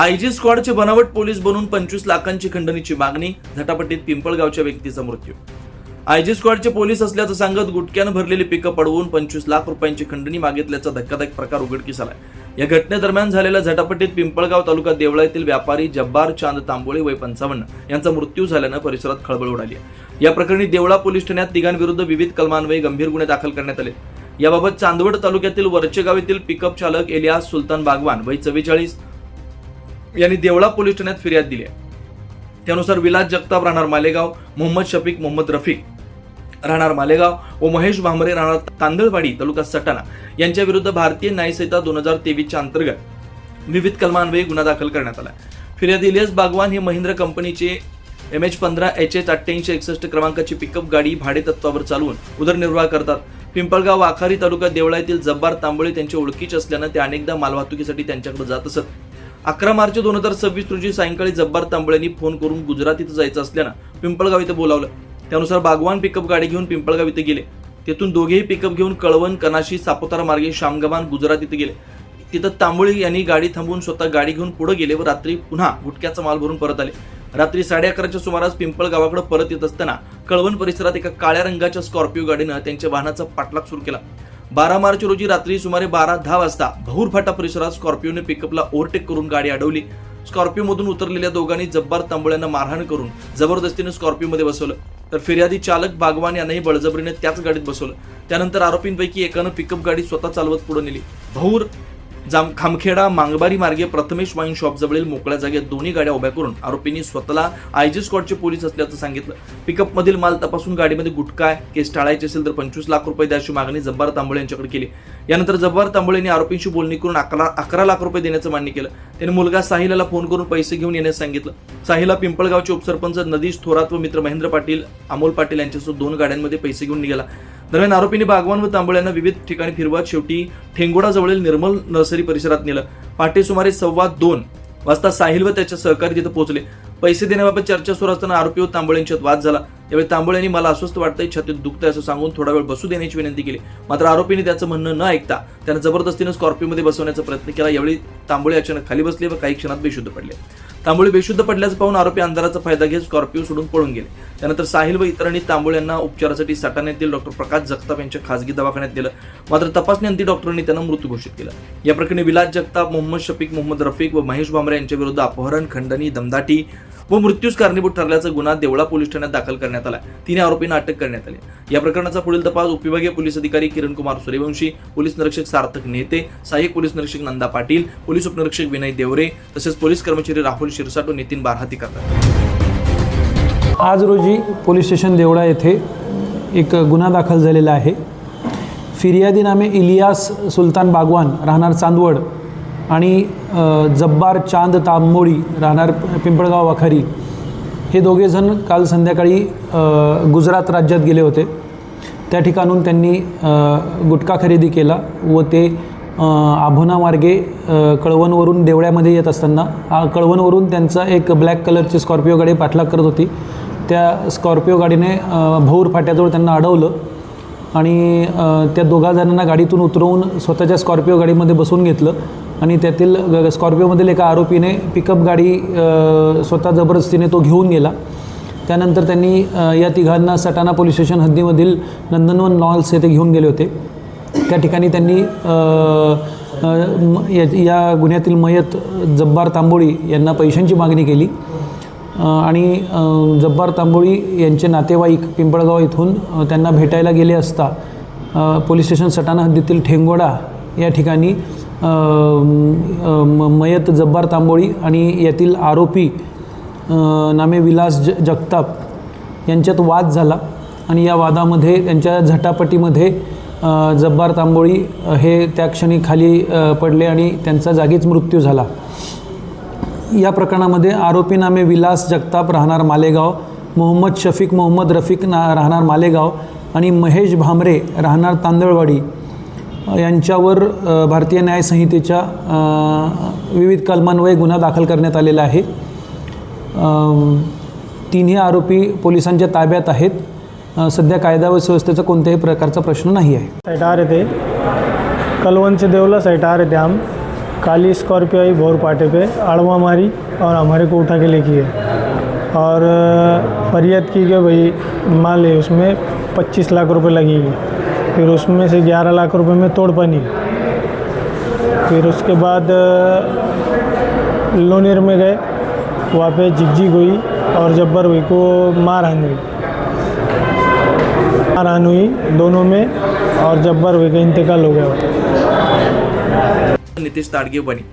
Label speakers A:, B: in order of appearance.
A: IG स्क्वॉडचे बनावट police बनून 25 लाखांची खंडणीची मागणी, झटापटीत पिंपळगावच्या व्यक्तीचा मृत्यू। आयजी स्क्वॉडचे पोलीस असल्याचं सांगत गुटक्यानं भरलेली पिकअप अडवून 25 लाख रुपयांची खंडणी मागितल्याचा धक्कादायक प्रकार उघडकीस आलाय। या घटनेदरम्यान झालेल्या झटापटीत पिंपळगाव तालुका देवळा येथील व्यापारी जब्बार चांद तांबोळे वय 55 यांचा मृत्यू झाल्यानं परिसरात खळबळ उडाली आहे। या प्रकरणी देवळा पोलीस ठाण्यात तिघांविरुद्ध विविध कलमान्वये गंभीर गुन्हे दाखल करण्यात आले। याबाबत चांदवड तालुक्यातील वरचेगाव येथील पिकअप चालक एलियास सुलतान बागवान वय 44 यांनी देवळा पोलीस ठाण्यात फिर्याद दिली आहे। त्यानुसार विलास जगताप राहणार मालेगाव, मोहम्मद शफीक मोहम्मद रफीक राहणार मालेगाव व महेश भामरे राहणार तांदळवाडी तालुका सटाणा यांच्या विरुद्ध भारतीय न्याय संहिता 2023 अंतर्गत विविध कलमान्वये गुन्हा दाखल करण्यात आला। फिर्यादी इलियास बागवान हे महिंद्रा कंपनीचे MH15HS8861 क्रमांकाची पिकअप गाडी भाडे तत्वावर चालवून उदरनिर्वाह करतात। पिंपळगाव वाखारी तालुका देवळा येथील जब्बार तांबोळे त्यांचे ओळखीचे असल्यानं ते अनेकदा मालवाहतुकीसाठी त्यांच्याकडे जात असत। 11 मार्च 2026 रोजी सायंकाळी जब्बार तांबोळेंनी फोन करून गुजरात इथं जायचं असल्यानं पिंपळगाव इथं बोलावलं। त्यानुसार बागवान पिकअप गाडी घेऊन पिंपळगाव इथे गेले। तेथून दोघेही पिकअप घेऊन कळवण, कनाशी, सापुतारा मार्गे शामगबान गुजरात इथे गेले। तिथं तांबोळे यांनी गाडी थांबवून स्वतः गाडी घेऊन पुढे गेले व रात्री पुन्हा गुटख्याचा माल भरून परत आले। रात्री 11:30च्या सुमारास पिंपळगावाकडे परत येत असताना कळवण परिसरात एका काळ्या रंगाच्या स्कॉर्पिओ गाडीनं त्यांच्या वाहनाचा पाठलाग सुरू केला। 12 मार्च रोजी रात्री सुमारे 12:10 वाजता भौर फाटा परिसरात स्कॉर्पिओने पिकअपला ओव्हरटेक करून गाडी अडवली। स्कॉर्पिओ मधून उतरलेल्या दोघांनी जब्बार तांबोळ्यांना मारहाण करून जबरदस्तीने स्कॉर्पिओमध्ये बसवलं, तर फिर्यादी चालक बागवान यांनाही बळजबरीने त्याच गाडीत बसवलं। त्यानंतर आरोपींपैकी एकानं पिकअप गाडी स्वतः चालवत पुढे नेली। भौर खामखेडा मांगबारी मार्गे प्रथमेश वाईन शॉप जवळील मोकळ्या जागेत दोन्ही गाड्या उभ्या करून आरोपींनी स्वतःला आयजी स्क्वॉडचे पोलीस असल्याचं सांगितलं। पिकअप मधील माल तपासून गाडीमध्ये गुटखा आहे, केस टाळायची असेल तर 25 लाख रुपये द्यायची मागणी जब्बार तांबोळे यांच्याकडे केली। यानंतर जब्बार तांबोळेंनी आरोपींशी बोलणी करून 11 लाख रुपये देण्याचं मान्य केलं। त्याने मुलगा साहिलला फोन करून पैसे घेऊन येण्यास सांगितलं। साहिलला पिंपळगावचे उपसरपंच नदीश थोरात व मित्र महेंद्र पाटील, अमोल पाटील यांच्यासोबत 2 गाड्यांमध्ये पैसे घेऊन निघाला। दरम्यान आरोपींनी बागवान व तांबोळ्यांना विविध ठिकाणी फिरवत शेवटी ठेंगोडा जवळील निर्मल नर्सरी परिसरात नेलं। पहाटे सुमारे 2:15 वाजता साहिल व त्याच्या सहकारी तिथे पोहोचले। पैसे देण्याबाबत चर्चा सुरू असताना आरोपी व तांबोळे यांच्यात वाद झाला। त्यावेळी तांबोळ्यांनी मला अस्वस्थ वाटतंय, छातीत दुखतंय असं सांगून थोडा वेळ बसू देण्याची विनंती केली। मात्र आरोपींनी त्याचं म्हणणं न ऐकता त्यांना जबरदस्तीने स्कॉर्पिओमध्ये बसवण्याचा प्रयत्न केला। यावेळी तांबोळे अचानक खाली बसले व काही क्षणात बेशुद्ध पडले। तांबोळे बेशुद्ध पडल्याचं पाहून आरोपी अंधाराचा फायदा घेत स्कॉर्पिओ सोडून पळून गेले। त्यानंतर साहिल व इतरांनी तांबोळे यांना उपचारासाठी सटाणा येथील डॉक्टर प्रकाश जगताप यांच्या खासगी दवाखान्यात नेलं। मात्र तपासणीअंती डॉक्टरांनी त्यांना मृत घोषित केलं। या प्रकरणी विलास जगताप, मोहम्मद शफीक मोहम्मद रफीक व महेश भामरे यांच्या विरुद्ध अपहरण, खंडणी, दमदाटी व मृत्यूस कारणीभूत ठरल्याचा गुन्हा देवळा पोलीस ठाण्यात दाखल करण्यात आला। 3 आरोपींना अटक करण्यात आली। या प्रकरणाचा पुढील तपास उपविभागीय पोलीस अधिकारी किरण कुमार सूर्यवंशी, पोलीस निरीक्षक सार्थक नेते, सहाय्यक पोलीस निरीक्षक नंदा पाटील, पोलीस उपनिरीक्षक विनय देवरे तसेच पोलीस कर्मचारी राहुल शिरसाट व नितीन बारहाती करतात।
B: आज रोजी पोलीस स्टेशन देवळा येथे एक गुन्हा दाखल झालेला आहे। फिर्यादी नामे इलियास सुलतान बागवान राहणार चांदवड आणि जब्बार चांद तांबोळी राहणार पिंपळगाव वाखारी हे दोघेजण काल संध्याकाळी गुजरात राज्यात गेले होते। त्या ठिकाणून त्यांनी गुटखा खरेदी केला व ते आभोना मार्गे कळवणवरून देवळ्यामध्ये येत असताना कळवणवरून त्यांचा एक ब्लॅक कलरची स्कॉर्पिओ गाडी पाठलाग करत होती। त्या स्कॉर्पिओ गाडीने भौर फाट्याजवळ त्यांना अडवलं आणि त्या दोघा जणांना गाडीतून उतरवून स्वतःच्या स्कॉर्पिओ गाडीमध्ये बसवून घेतलं आणि त्यातील स्कॉर्पिओमधील एका आरोपीने पिकअप गाडी स्वतः जबरदस्तीने तो घेऊन गेला। त्यानंतर त्यांनी या तिघांना सटाणा पोलीस स्टेशन हद्दीमधील नंदनवन लॉन्स येथे घेऊन गेले होते। त्या ठिकाणी त्यांनी या गुन्ह्यातील मयत जब्बार तांबोळी यांना पैशांची मागणी केली आणि जब्बार तांबोळी यांचे नातेवाईक पिंपळगाव येथून त्यांना भेटायला गेले असता पोलीस स्टेशन सटाणा हद्दीतील ठेंगोडा या ठिकाणी मयत जब्बार तांबोळी आणि यातील आरोपी नामे विलास जगताप यांच्यात वाद झाला आणि या वादामध्ये त्यांच्या झटापटीमध्ये जब्बार तांबोळी हे त्या क्षणी खाली पडले आणि त्यांचा जागीच मृत्यू झाला। या प्रकरणामध्ये आरोपी नामे विलास जगताप राहणार मालेगाव, मोहम्मद शफीक मोहम्मद रफीक राहणार मालेगाव आणि महेश भामरे राहणार तांदळवाडी यांच्यावर भारतीय न्याय संहितेच्या विविध कलमान्वये गुन्हा दाखल करण्यात आलेला आहे। 3ही आरोपी पोलिसांच्या ताब्यात आहेत। सध्या कायदा व सुव्यवस्थेचा कोणत्याही प्रकारचा प्रश्न नाही आहे।
C: साइड आ रहे थे, कलवन से देवला साइड आ रहे थे हम, काली स्कॉर्पियो आई भोर पाटे पे अड़वा मारी और हमारे को उठा के लेके गए और फरियाद की कि भाई माल है उसमें 25 लाख रुपए लगेगी। फिर उसमें से 11 लाख रुपए में तोड़ पानी। फिर उसके बाद लोनेर में गए, वहाँ पे झिकझिक हुई और जब्बर हुई को मारहान हुई दोनों में और जब्बर हुई का इंतकाल हो गया।
A: नितेश ताडगे बनी।